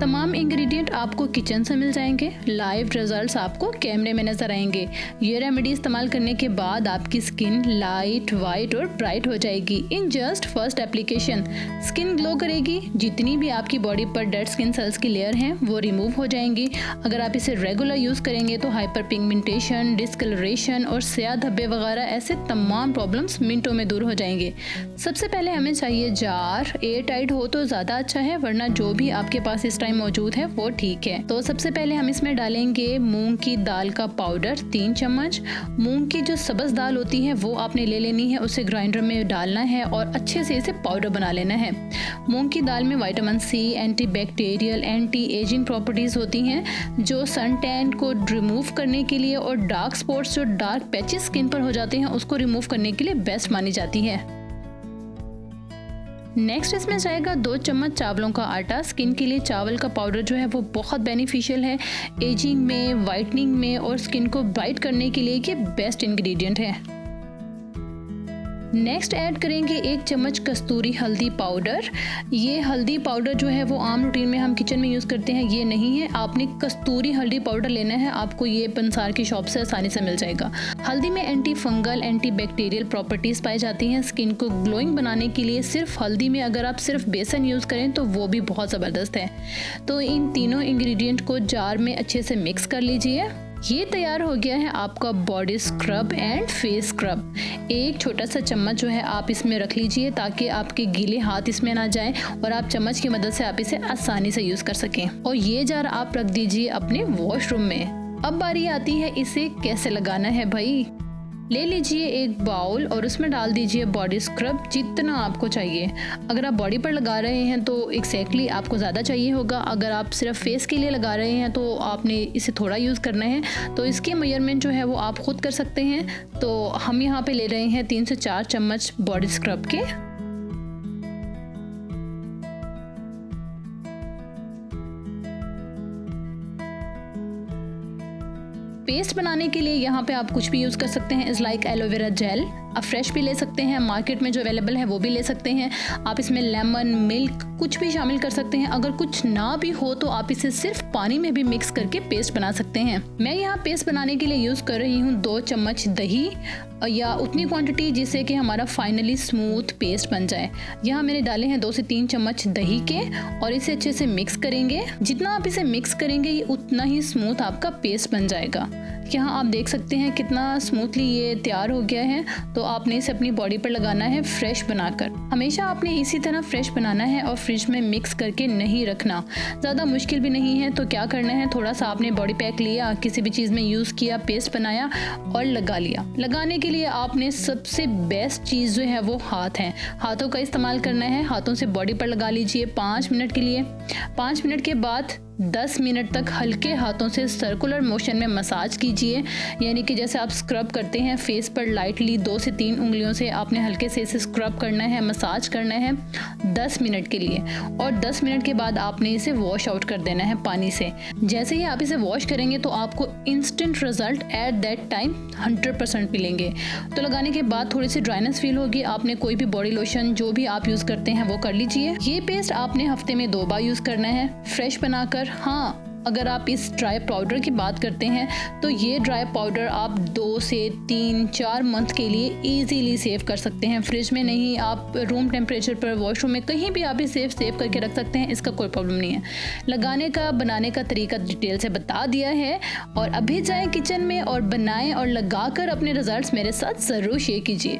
तमाम इंग्रेडिएंट आपको किचन से मिल जाएंगे, लाइव रिजल्ट्स आपको कैमरे में नजर आएंगे। ये रेमेडी इस्तेमाल करने के बाद आपकी स्किन लाइट, वाइट और ब्राइट हो जाएगी। In just first application skin glow करेगी। जितनी भी आपकी बॉडी पर डेड स्किन सेल्स की लेयर हैं वो रिमूव हो जाएंगी। अगर आप इसे रेगुलर यूज करेंगे तो हाइपर पिगमेंटेशन, डिस्कलरेशन और स्याह धब्बे वगैरह ऐसे तमाम प्रॉब्लम्स मिनटों में दूर हो जाएंगे। सबसे पहले हमें चाहिए जार। एयर टाइट हो तो ज्यादा अच्छा है, वरना जो भी आपके पास इस टाइम मौजूद है वो ठीक है। तो सबसे पहले हम इसमें डालेंगे मूंग की दाल का पाउडर 3 चम्मच। मूंग की जो सब्ज दाल होती है वो आपने ले लेनी है, उसे ग्राइंडर में डालना है और अच्छे से इसे पाउडर बना लेना है। मूंग की दाल में vitamin C, antibacterial, anti ageing properties होती हैं जो सन टैन को रिमूव करने के लिए और डार्क स्पॉट्स जो डार्क पैचेस स्किन पर हो जाते हैं उसको रिमूव करने के लिए बेस्ट मानी जाती है। नेक्स्ट इसमें जाएगा 2 चम्मच चावलों का आटा। स्किन के लिए चावल का पाउडर जो है वो बहुत बेनिफिशियल है, एजिंग में, वाइटनिंग में और स्किन को ब्राइट करने के लिए ये बेस्ट इंग्रेडिएंट है। नेक्स्ट ऐड करेंगे 1 चम्मच कस्तूरी हल्दी पाउडर। ये हल्दी पाउडर जो है वो आम रूटीन में हम किचन में यूज़ करते हैं, ये नहीं है। आपने कस्तूरी हल्दी पाउडर लेना है, आपको ये पंसार की शॉप से आसानी से मिल जाएगा। हल्दी में anti fungal, anti bacterial properties पाई जाती हैं। स्किन को ग्लोइंग बनाने के लिए सिर्फ हल्दी में अगर आप सिर्फ बेसन यूज़ करें तो वो भी बहुत ज़बरदस्त है। तो इन तीनों इंग्रेडिएंट को जार में अच्छे से मिक्स कर लीजिए। ये तैयार हो गया है आपका body scrub and face scrub. एक छोटा सा चम्मच जो है आप इसमें रख लीजिए ताकि आपके गीले हाथ इसमें ना जाएं और आप चम्मच की मदद से आप इसे आसानी से यूज कर सकें। और ये जार आप रख दीजिए अपने वॉशरूम में। अब बारी आती है इसे कैसे लगाना है भाई। ले लीजिए एक बाउल और उसमें डाल दीजिए बॉडी स्क्रब जितना आपको चाहिए। अगर आप बॉडी पर लगा रहे हैं तो एग्जैक्टली आपको ज़्यादा चाहिए होगा। अगर आप सिर्फ फेस के लिए लगा रहे हैं तो आपने इसे थोड़ा यूज़ करना है। तो इसके मेजरमेंट जो है वो आप खुद कर सकते हैं। तो हम यहाँ पे ले रहे हैं 3 से 4 चम्मच बॉडी स्क्रब के। पेस्ट बनाने के लिए यहाँ पे आप कुछ भी यूज़ कर सकते हैं। Is like aloe vera gel. आप फ्रेश भी ले सकते हैं, मार्केट में जो अवेलेबल है वो भी ले सकते हैं। आप इसमें लेमन, मिल्क कुछ भी शामिल कर सकते हैं। अगर कुछ ना भी हो तो आप इसे सिर्फ पानी में भी मिक्स करके पेस्ट बना सकते हैं। मैं यहाँ पेस्ट बनाने के लिए यूज़ कर रही हूँ 2 चम्मच दही या उतनी क्वांटिटी जिससे कि हमारा फाइनली स्मूथ पेस्ट बन जाए। यहाँ मैंने डाले हैं 2 से 3 चम्मच दही के और इसे अच्छे से मिक्स करेंगे। जितना आप इसे मिक्स करेंगे ये उतना ही स्मूथ आपका पेस्ट बन जाएगा। यहाँ आप देख सकते हैं कितना स्मूथली ये तैयार हो गया है। तो आपने इसे अपनी बॉडी पर लगाना है फ्रेश बनाकर। हमेशा आपने इसी तरह फ्रेश बनाना है और फ्रिज में मिक्स करके नहीं रखना। ज़्यादा मुश्किल भी नहीं है। तो क्या करना है, थोड़ा सा आपने बॉडी पैक लिया, किसी भी चीज़ में यूज़ किया, पेस्ट बनाया और लगा लिया। लगाने के लिए आपने सबसे बेस्ट चीज़ जो है वो हाथ है, हाथों का इस्तेमाल करना है। हाथों से बॉडी पर लगा लीजिए 5 मिनट के लिए। 5 मिनट के बाद 10 मिनट तक हल्के हाथों से सर्कुलर मोशन में मसाज कीजिए। यानी कि जैसे आप स्क्रब करते हैं फेस पर, लाइटली 2 से 3 उंगलियों से आपने हल्के से इसे स्क्रब करना है, मसाज करना है 10 मिनट के लिए। और 10 मिनट के बाद आपने इसे वॉश आउट कर देना है पानी से। जैसे ही आप इसे वॉश करेंगे तो आपको instant result at that time 100% मिलेंगे। तो लगाने के बाद थोड़ी सी ड्राइनेस फील होगी। आपने कोई भी बॉडी लोशन जो भी आप यूज़ करते हैं वो कर लीजिए। ये पेस्ट आपने हफ्ते में 2 बार यूज़ करना है फ्रेश बनाकर। हाँ, अगर आप इस ड्राई पाउडर की बात करते हैं तो ये ड्राई पाउडर आप 2 से 3-4 मंथ के लिए इजीली सेव कर सकते हैं। फ्रिज में नहीं, आप रूम टेम्परेचर पर, वॉशरूम में, कहीं भी आप इसे सेव करके रख सकते हैं। इसका कोई प्रॉब्लम नहीं है। लगाने का, बनाने का तरीका डिटेल से बता दिया है। और अभी जाएं किचन में और बनाएं और लगाकर अपने रिजल्ट्स मेरे साथ ज़रूर शेयर कीजिए।